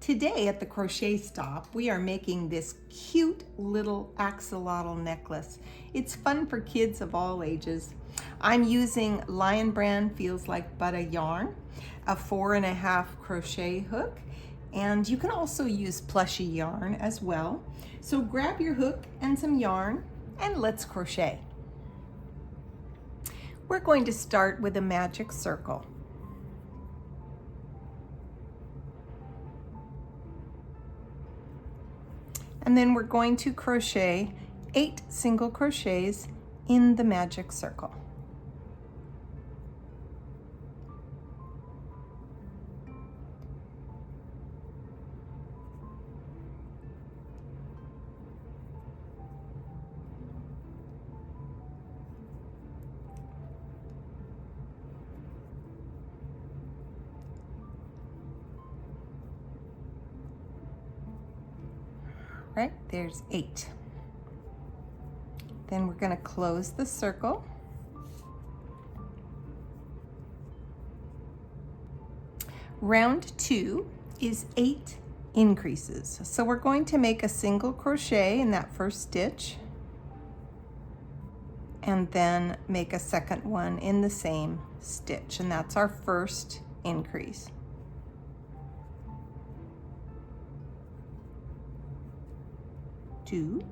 Today at the crochet stop, we are making this cute little axolotl necklace. It's fun for kids of all ages. I'm using Lion Brand Feels Like Butter yarn, a 4.5 crochet hook, and you can also use plushy yarn as well. So grab your hook and some yarn and let's crochet. We're going to start with a magic circle. And then we're going to crochet 8 single crochets in the magic circle. Right, there's 8. Then we're going to close the circle. Round 2 is 8 increases. So we're going to make a single crochet in that first stitch and then make a second one in the same stitch, and that's our first increase. Two,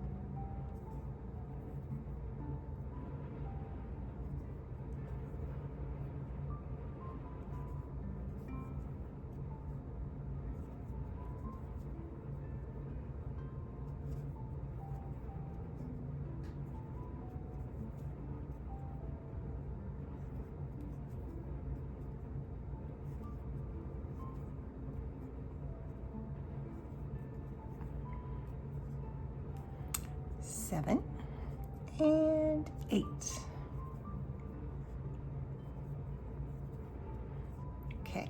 seven, and 8. Okay.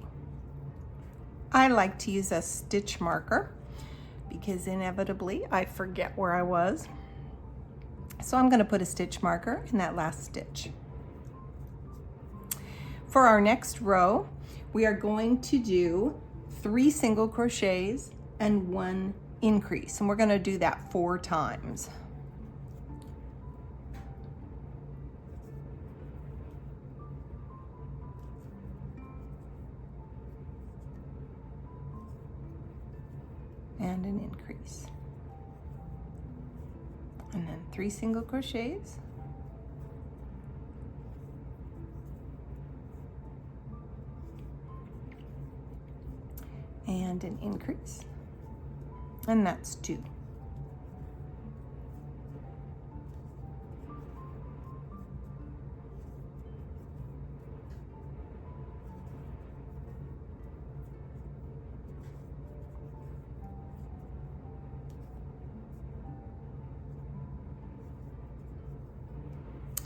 I like to use a stitch marker because inevitably I forget where I was. So I'm going to put a stitch marker in that last stitch. For our next row, we are going to do 3 single crochets and 1 increase, and we're going to do that 4 times. And an increase, and then 3 single crochets, and an increase, and that's 2.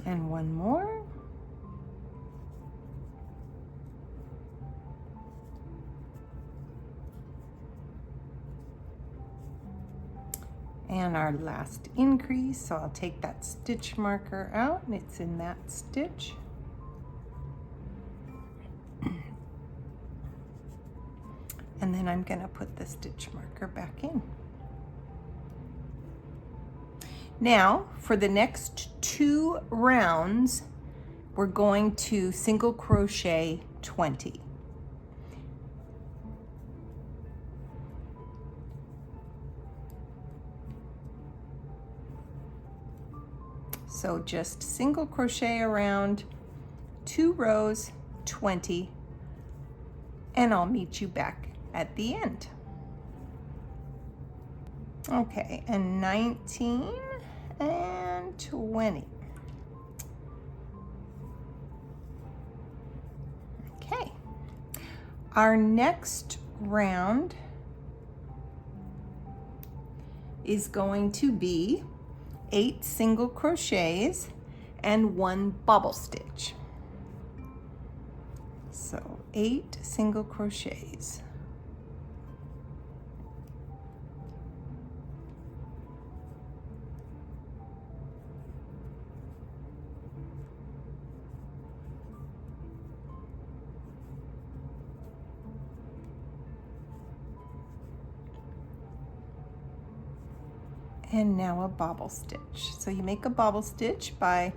And 1 more. And our last increase, so I'll take that stitch marker out and it's in that stitch. And then I'm going to put the stitch marker back in. Now, for the next 2 rounds, we're going to single crochet 20. So just single crochet around 2 rows, 20, and I'll meet you back at the end. Okay, and 19 and 20. Okay, our next round is going to be 8 single crochets and 1 bobble stitch. So 8 single crochets. And now a bobble stitch. So you make a bobble stitch by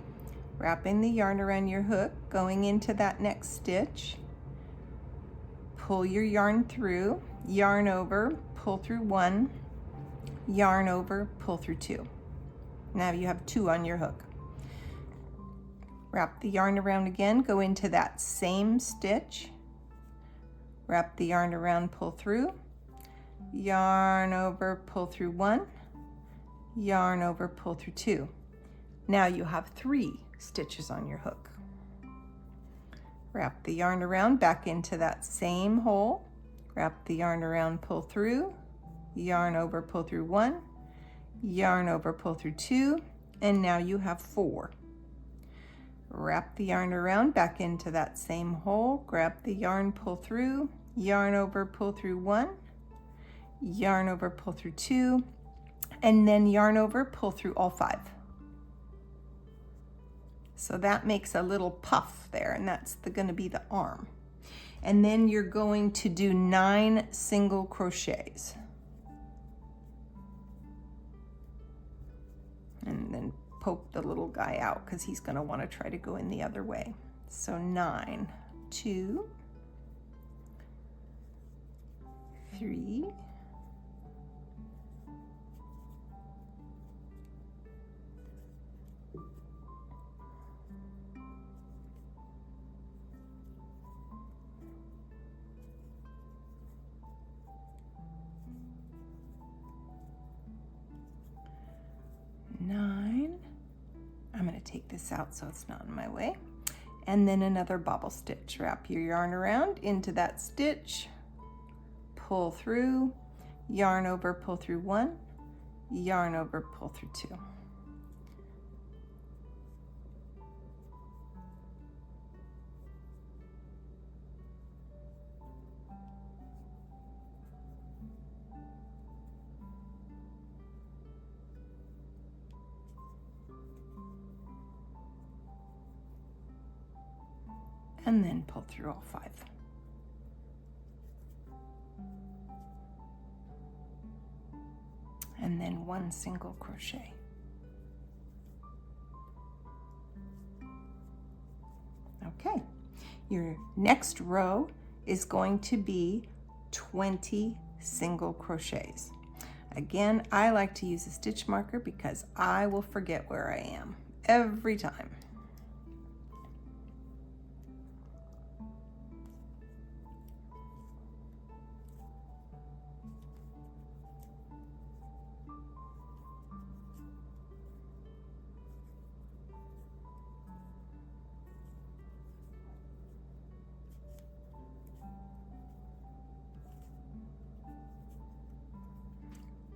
wrapping the yarn around your hook, going into that next stitch, pull your yarn through, yarn over, pull through 1, yarn over, pull through 2. Now you have 2 on your hook. Wrap the yarn around again, go into that same stitch, wrap the yarn around, pull through, yarn over, pull through 1, yarn over, pull through 2. Now you have 3 stitches on your hook. Wrap the yarn around back into that same hole, wrap the yarn around, pull through, yarn over, pull through 1, yarn over, pull through 2, and now you have 4. Wrap the yarn around back into that same hole, grab the yarn, pull through, yarn over, pull through 1, yarn over, pull through 2, and then yarn over, pull through all 5. So that makes a little puff there, and that's going to be the arm. And then you're going to do 9 single crochets. And then poke the little guy out because he's going to want to try to go in the other way. So 9, 2, 3, 9. I'm going to take this out so it's not in my way. And then another bobble stitch. Wrap your yarn around into that stitch, pull through, yarn over, pull through 1, yarn over, pull through 2. And then pull through all 5. And then 1 single crochet. Okay, your next row is going to be 20 single crochets. Again, I like to use a stitch marker because I will forget where I am every time.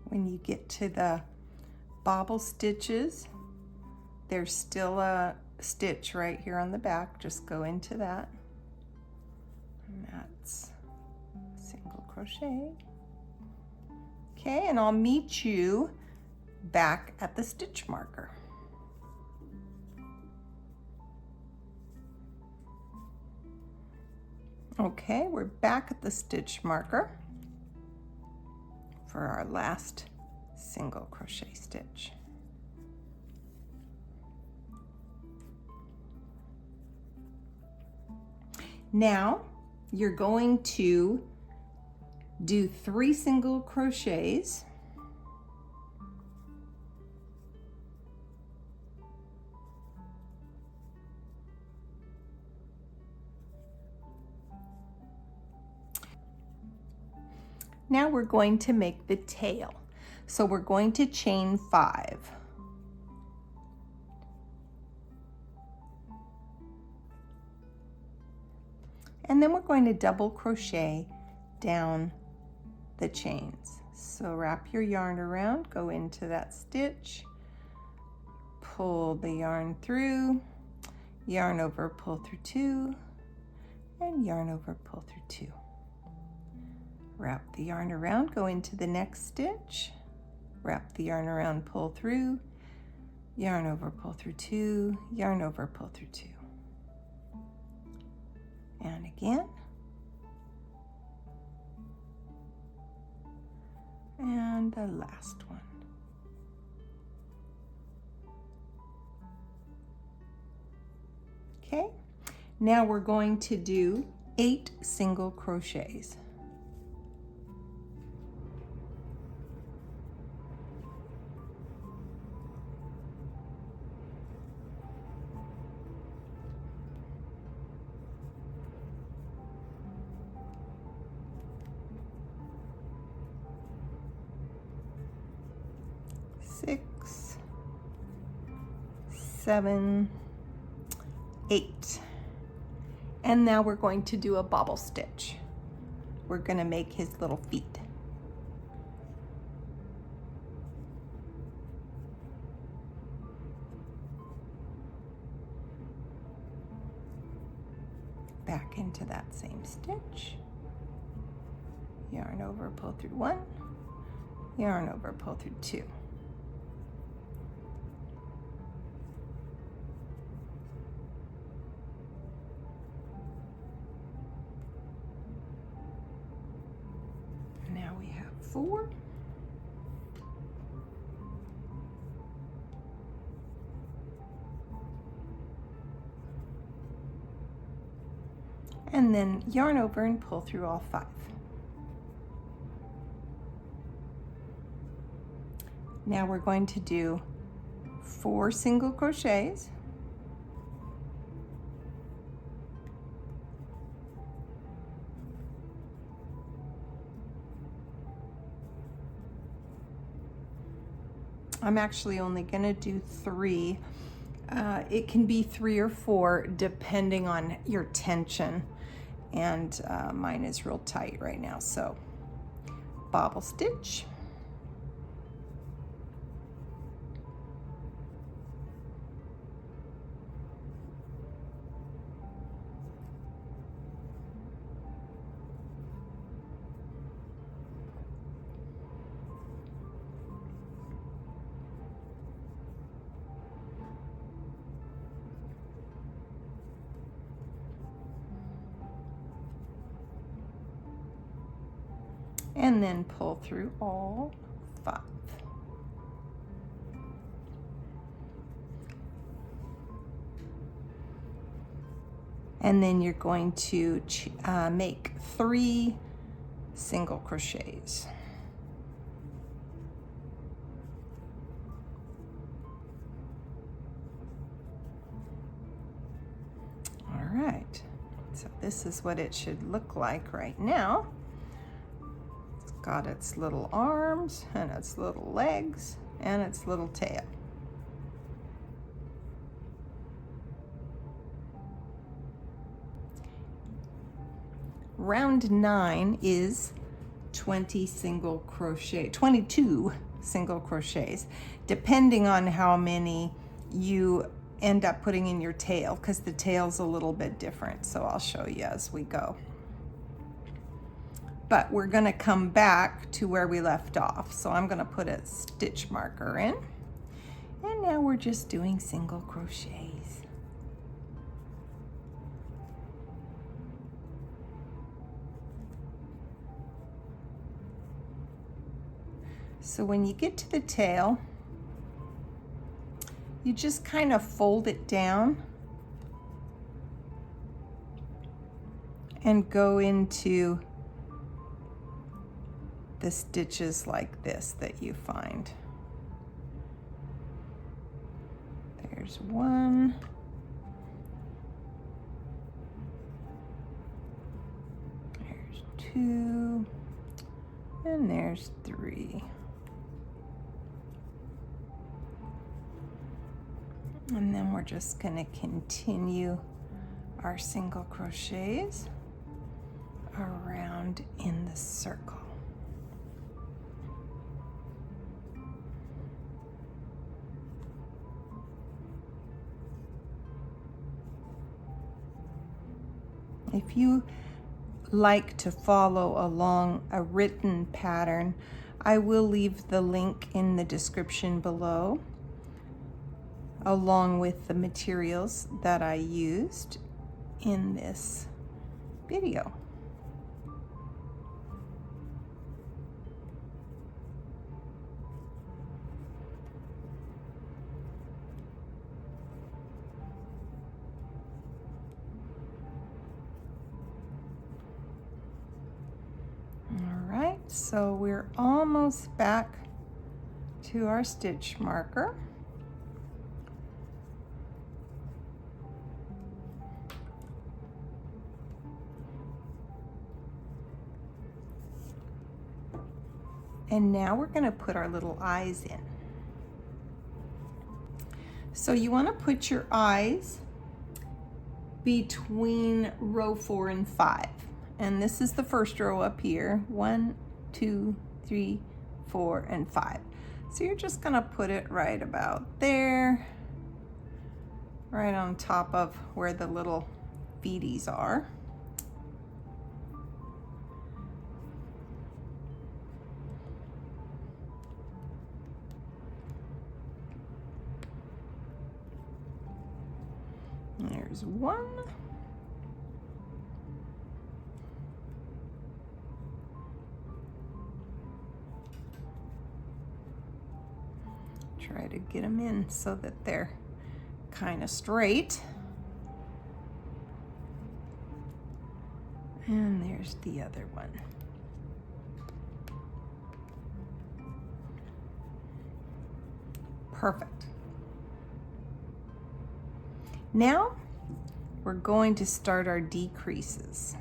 When you get to the bobble stitches, there's still a stitch right here on the back. Just go into that. And that's single crochet. Okay, and I'll meet you back at the stitch marker. Okay, we're back at the stitch marker for our last single crochet stitch. Now you're going to do 3 single crochets Now we're going to make the tail. So we're going to chain 5. And then we're going to double crochet down the chains. So wrap your yarn around, go into that stitch, pull the yarn through, yarn over, pull through 2, and yarn over, pull through 2. Wrap the yarn around, go into the next stitch, wrap the yarn around, pull through, yarn over, pull through 2, yarn over, pull through 2. And again. And the last one. Okay, now we're going to do 8 single crochets. Six, 7, 8. And now we're going to do a bobble stitch. We're going to make his little feet. Back into that same stitch. Yarn over, pull through 1. Yarn over, pull through 2. Now we have 4. And then yarn over and pull through all 5. Now we're going to do 4 single crochets. I'm actually only going to do 3. It can be 3 or 4 depending on your tension, and mine is real tight right now. So bobble stitch, and then pull through all 5. And then you're going to make 3 single crochets. All right, so this is what it should look like right now. It's got its little arms and its little legs and its little tail. Round 9 is 22 single crochets, depending on how many you end up putting in your tail, because the tail's a little bit different, so I'll show you as we go. But we're going to come back to where we left off, so I'm going to put a stitch marker in, and now we're just doing single crochets. So when you get to the tail, you just kind of fold it down and go into the stitches like this that you find. There's 1. There's 2. And there's 3. And then we're just going to continue our single crochets around in the circle. If you like to follow along a written pattern, I will leave the link in the description below, along with the materials that I used in this video. So we're almost back to our stitch marker. And now we're going to put our little eyes in. So you want to put your eyes between row 4 and 5. And this is the first row up here. 1, 2, 3, 4, and 5. So you're just going to put it right about there, right on top of where the little feeties are. There's one. Try to get them in so that they're kind of straight. And there's the other one. Perfect. Now we're going to start our decreases.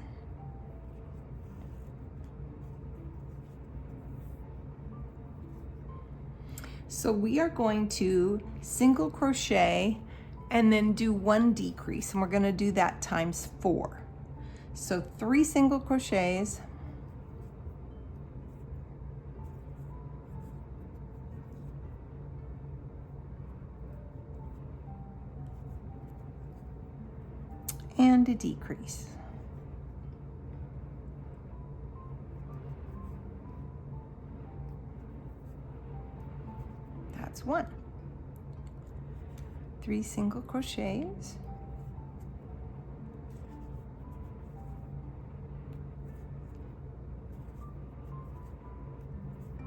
So we are going to single crochet and then do 1 decrease, and we're going to do that times 4. So 3 single crochets, and a decrease. That's 1. 3 single crochets,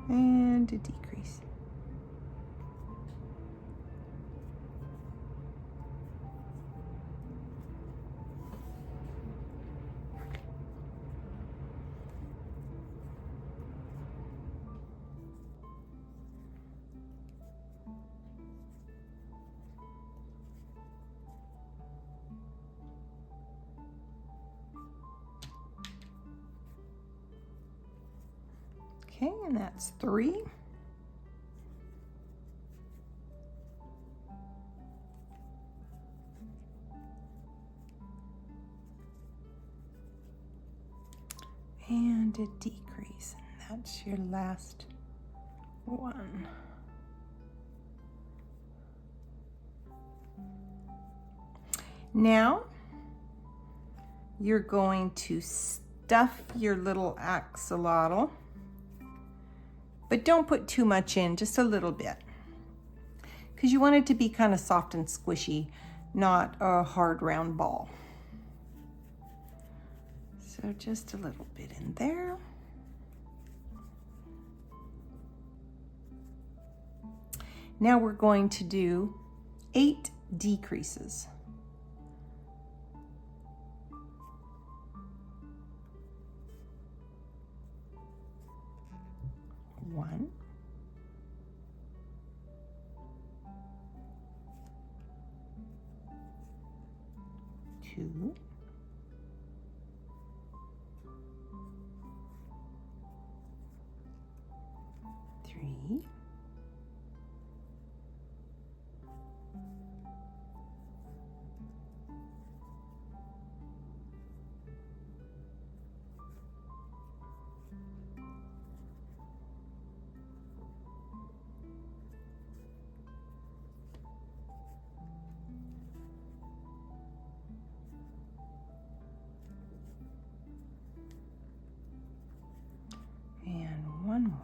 and a decrease. Okay, and that's 3. And a decrease, and that's your last one. Now you're going to stuff your little axolotl, but don't put too much in, just a little bit, because you want it to be kind of soft and squishy, not a hard round ball. So just a little bit in there. Now we're going to do 8 decreases. 1, 2, 3, 1 more.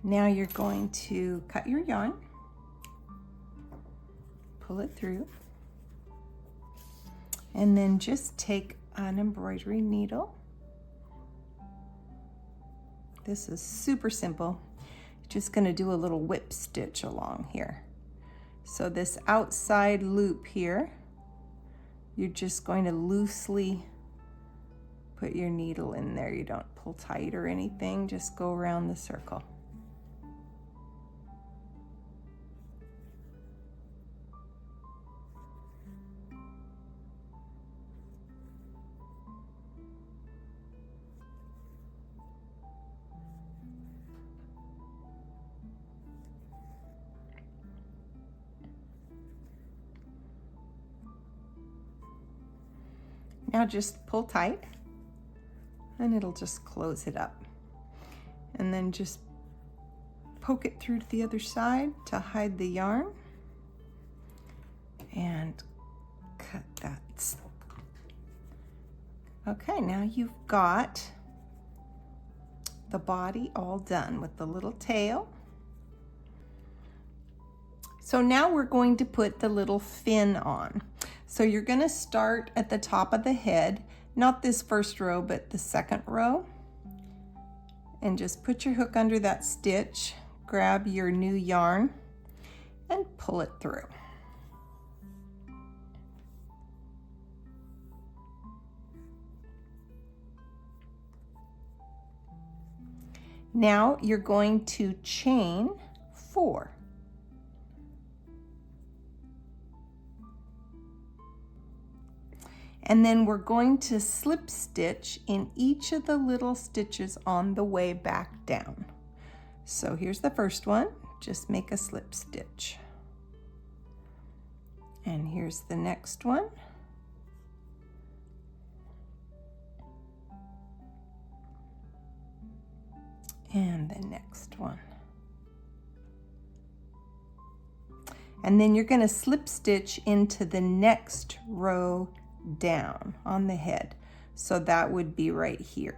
Now you're going to cut your yarn, pull it through, and then just take an embroidery needle. This is super simple. Just going to do a little whip stitch along here. So this outside loop here, you're just going to loosely put your needle in there. You don't pull tight or anything, just go around the circle. Now just pull tight and it'll just close it up. And then just poke it through to the other side to hide the yarn and cut that. Okay, now you've got the body all done with the little tail. So now we're going to put the little fin on. So you're going to start at the top of the head, not this first row, but the second row. And just put your hook under that stitch, grab your new yarn, and pull it through. Now you're going to chain 4. And then we're going to slip stitch in each of the little stitches on the way back down. So here's the first one, just make a slip stitch. And here's the next one. And the next one. And then you're going to slip stitch into the next row down on the head. So that would be right here.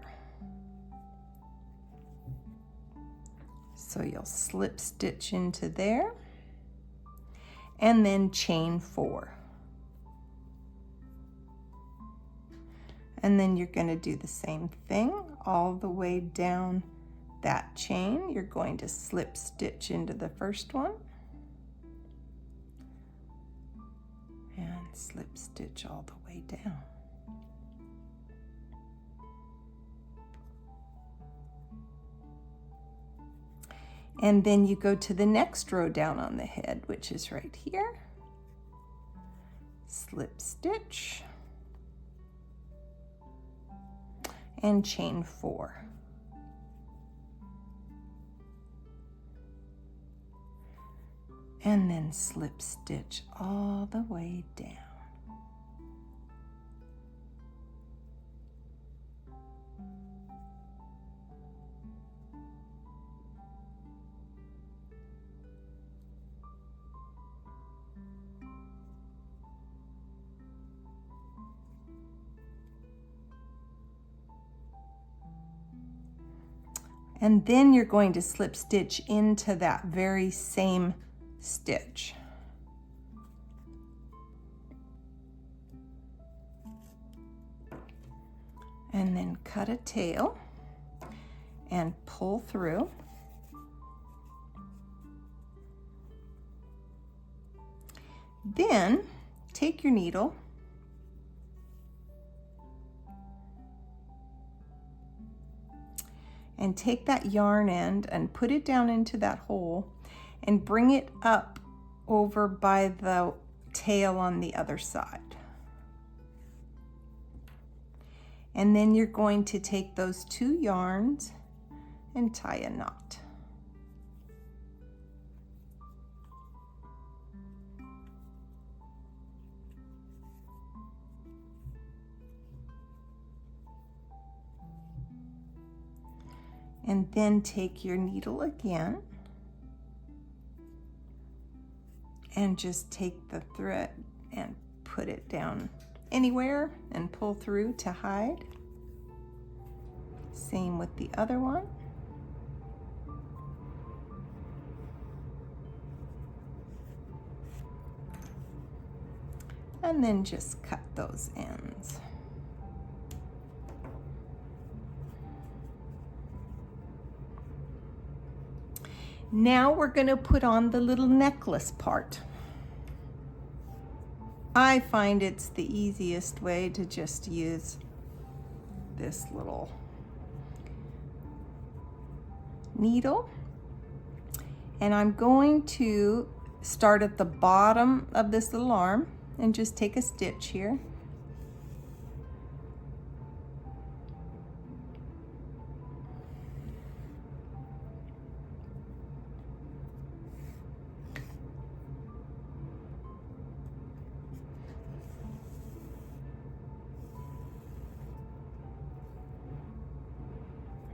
So you'll slip stitch into there and then chain 4. And then you're going to do the same thing all the way down that chain. You're going to slip stitch into the first one and slip stitch all the way down. And then you go to the next row down on the head, which is right here. Slip stitch and chain 4. And then slip stitch all the way down. And then you're going to slip stitch into that very same stitch. And then cut a tail and pull through. Then take your needle and take that yarn end and put it down into that hole and bring it up over by the tail on the other side. And then you're going to take those 2 yarns and tie a knot. And then take your needle again and just take the thread and put it down anywhere and pull through to hide. Same with the other one. And then just cut those ends. Now we're going to put on the little necklace part. I find it's the easiest way to just use this little needle. And I'm going to start at the bottom of this little arm and just take a stitch here.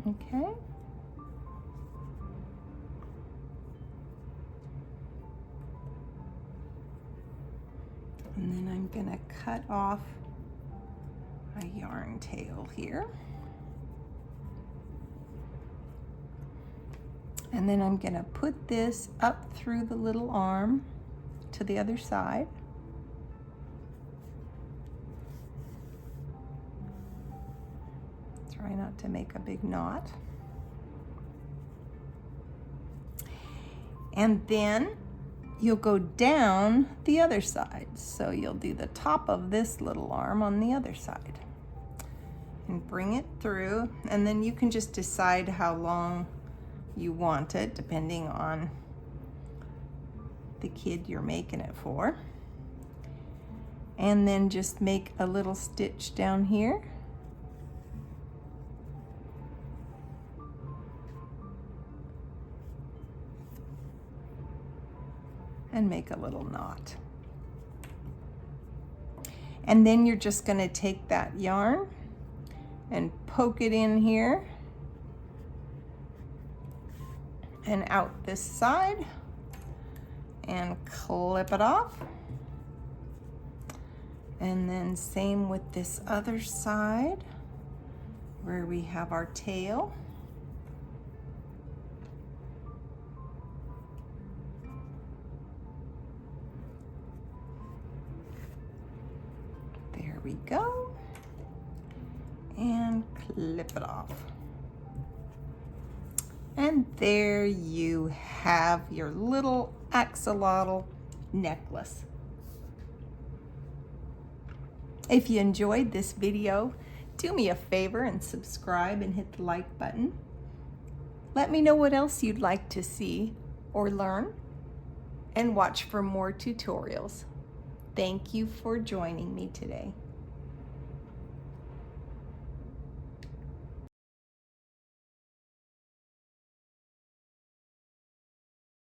Okay. And then I'm gonna cut off my yarn tail here. And then I'm gonna put this up through the little arm to the other side. Try not to make a big knot. And then you'll go down the other side. So you'll do the top of this little arm on the other side and bring it through. And then you can just decide how long you want it depending on the kid you're making it for. And then just make a little stitch down here. And make a little knot. And then you're just going to take that yarn and poke it in here and out this side and clip it off. And then same with this other side where we have our tail. There we go. And clip it off. And there you have your little axolotl necklace. If you enjoyed this video, do me a favor and subscribe and hit the like button. Let me know what else you'd like to see or learn, and watch for more tutorials. Thank you for joining me today.